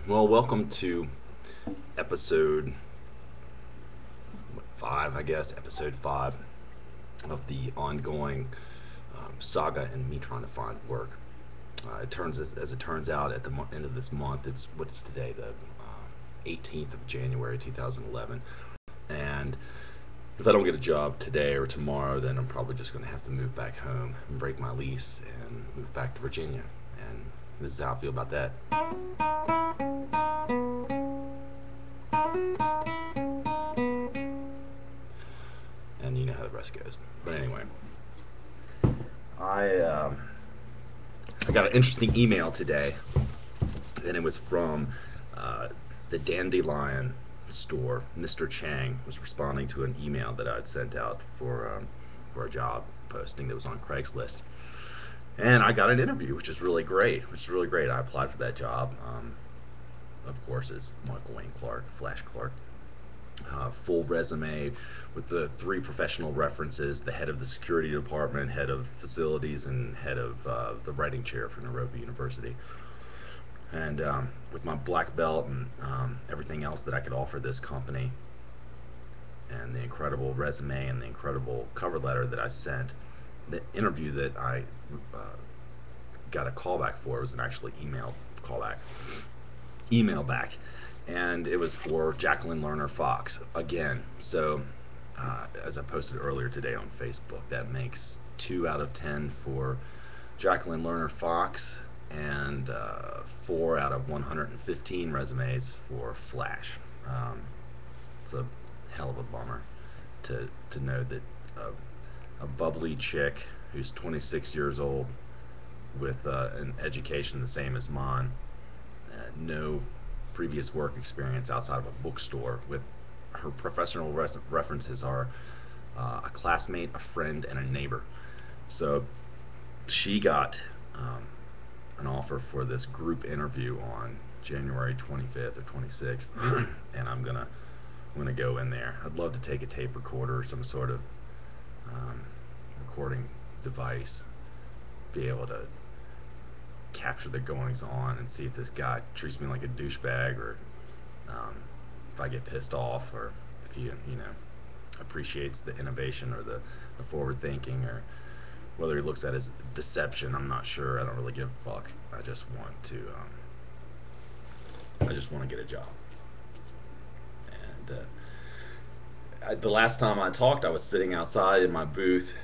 Well, welcome to episode 5, I guess, episode 5 of the ongoing saga in me trying to find work. As it turns out, at the end of this month, it's what's today, the 18th of January 2011. And if I don't get a job today or tomorrow, then I'm probably just going to have to move back home and break my lease and move back to Virginia. And this is how I feel about that. And you know how the rest goes. But anyway, I I got an interesting email today, and it was from the Dandelion store. Mr. Chang was responding to an email that I'd sent out for a job posting that was on Craigslist, and I got an interview, which is really great. I applied for that job. Of course, as Michael Wayne Clark, Flash Clark. Full resume with the 3 professional references: the head of the security department, head of facilities, and head of the writing chair for Nairobi University. And with my black belt and everything else that I could offer this company, and the incredible resume and the incredible cover letter that I sent, the interview that I got a callback for was an actually email back, and it was for Jacqueline Lerner Fox again. So, as I posted earlier today on Facebook, that makes 2 out of 10 for Jacqueline Lerner Fox, and 4 out of 115 resumes for Flash. It's a hell of a bummer to know that a bubbly chick who's 26 years old with an education the same as mine, no previous work experience outside of a bookstore, with her professional references are a classmate, a friend, and a neighbor. So she got an offer for this group interview on January 25th or 26th, and I'm gonna go in there. I'd love to take a tape recorder or some sort of recording device, be able to capture the goings on and see if this guy treats me like a douchebag, or if I get pissed off, or if he appreciates the innovation or the forward thinking, or whether he looks at his deception. I'm not sure. I don't really give a fuck. I just want to get a job. And the last time I talked, I was sitting outside in my booth.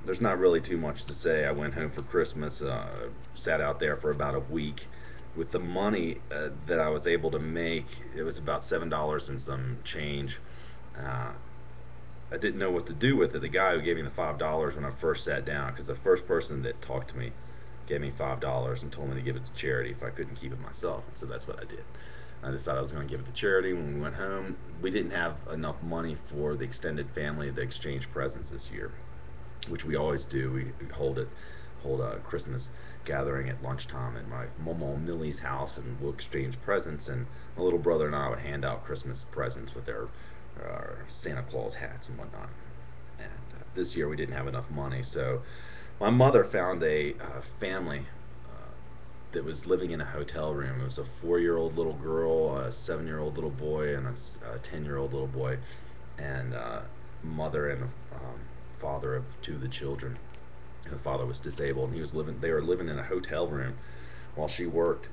There's not really too much to say. I went home for Christmas, sat out there for about a week. With the money that I was able to make, it was about $7 and some change. I didn't know what to do with it. The guy who gave me the $5 when I first sat down, because the first person that talked to me gave me $5 and told me to give it to charity if I couldn't keep it myself, and so that's what I did. I decided I was going to give it to charity. When we went home, we didn't have enough money for the extended family to exchange presents this year, which we always do. We hold a Christmas gathering at lunchtime at my Momo Millie's house, and we'll exchange presents. And my little brother and I would hand out Christmas presents with our Santa Claus hats and whatnot. And this year we didn't have enough money, so my mother found a family that was living in a hotel room. It was a 4-year-old little girl, a 7-year-old little boy, and a 10-year-old little boy, and mother and father of 2 of the children. The father was disabled, and they were living in a hotel room while she worked,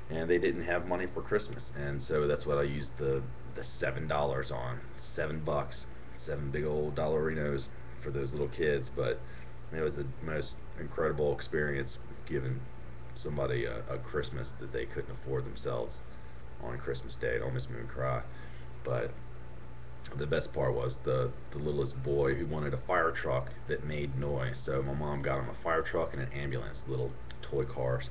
and they didn't have money for Christmas, and so that's what I used the $7 on. $7, 7 big old dollarinos for those little kids. But it was the most incredible experience, giving somebody a Christmas that they couldn't afford themselves on Christmas Day. It almost made me cry. But the best part was the littlest boy who wanted a fire truck that made noise. So my mom got him a fire truck and an ambulance, little toy cars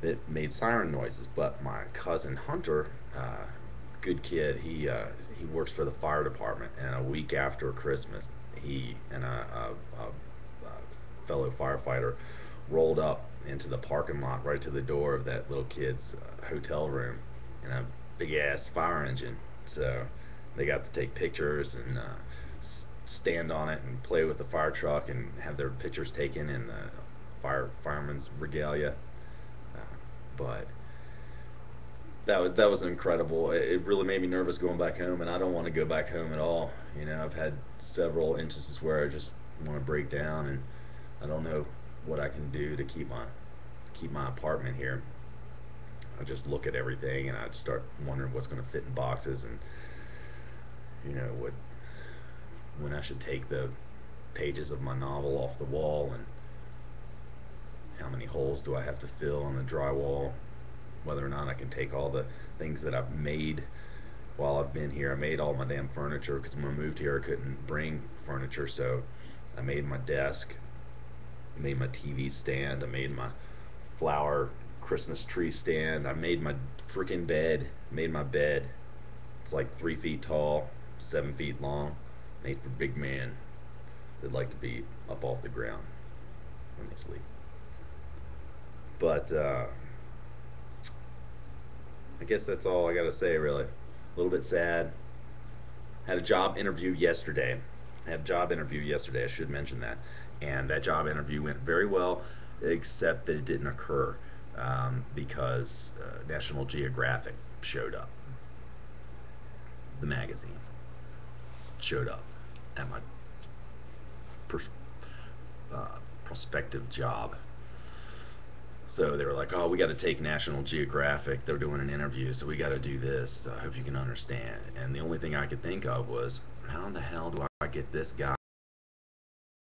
that made siren noises. But my cousin Hunter, good kid, he works for the fire department, and a week after Christmas, he and a fellow firefighter rolled up into the parking lot right to the door of that little kid's hotel room in a big ass fire engine. So they got to take pictures and stand on it and play with the fire truck and have their pictures taken in the fireman's regalia. But that was incredible. It really made me nervous going back home, and I don't want to go back home at all. I've had several instances where I just want to break down, and I don't know what I can do to keep my apartment here. I just look at everything, and I start wondering what's going to fit in boxes, and what when I should take the pages of my novel off the wall, and how many holes do I have to fill on the drywall, whether or not I can take all the things that I've made while I've been here. I made all my damn furniture because when I moved here I couldn't bring furniture, so I made my desk, made my TV stand, I made my flower Christmas tree stand, I made my freaking bed, made my bed. It's like 3 feet tall, 7 feet long, made for big men that like to be up off the ground when they sleep. But I guess that's all I gotta say, really. A little bit sad. Had a job interview yesterday. I should mention that. And that job interview went very well, except that it didn't occur because National Geographic showed up. The magazine showed up at my pers- prospective job. So they were like, "Oh, we got to take National Geographic. They're doing an interview, so we got to do this. I hope you can understand." And the only thing I could think of was, how in the hell do I get this guy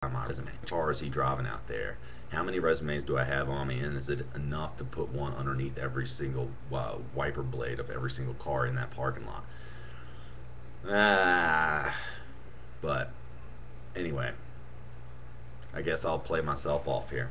on my resume? How far is he driving out there? How many resumes do I have on me? And is it enough to put one underneath every single wiper blade of every single car in that parking lot? But anyway, I guess I'll play myself off here.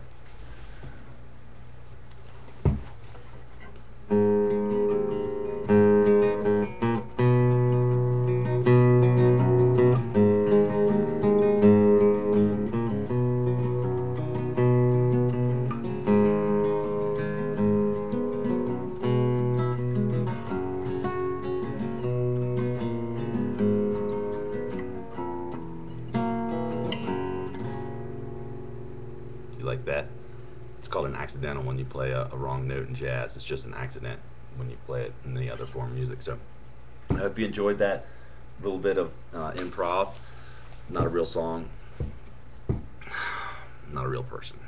You like that? It's called an accidental when you play a wrong note in jazz. It's just an accident when you play it in any other form of music. So I hope you enjoyed that little bit of improv. Not a real song, not a real person.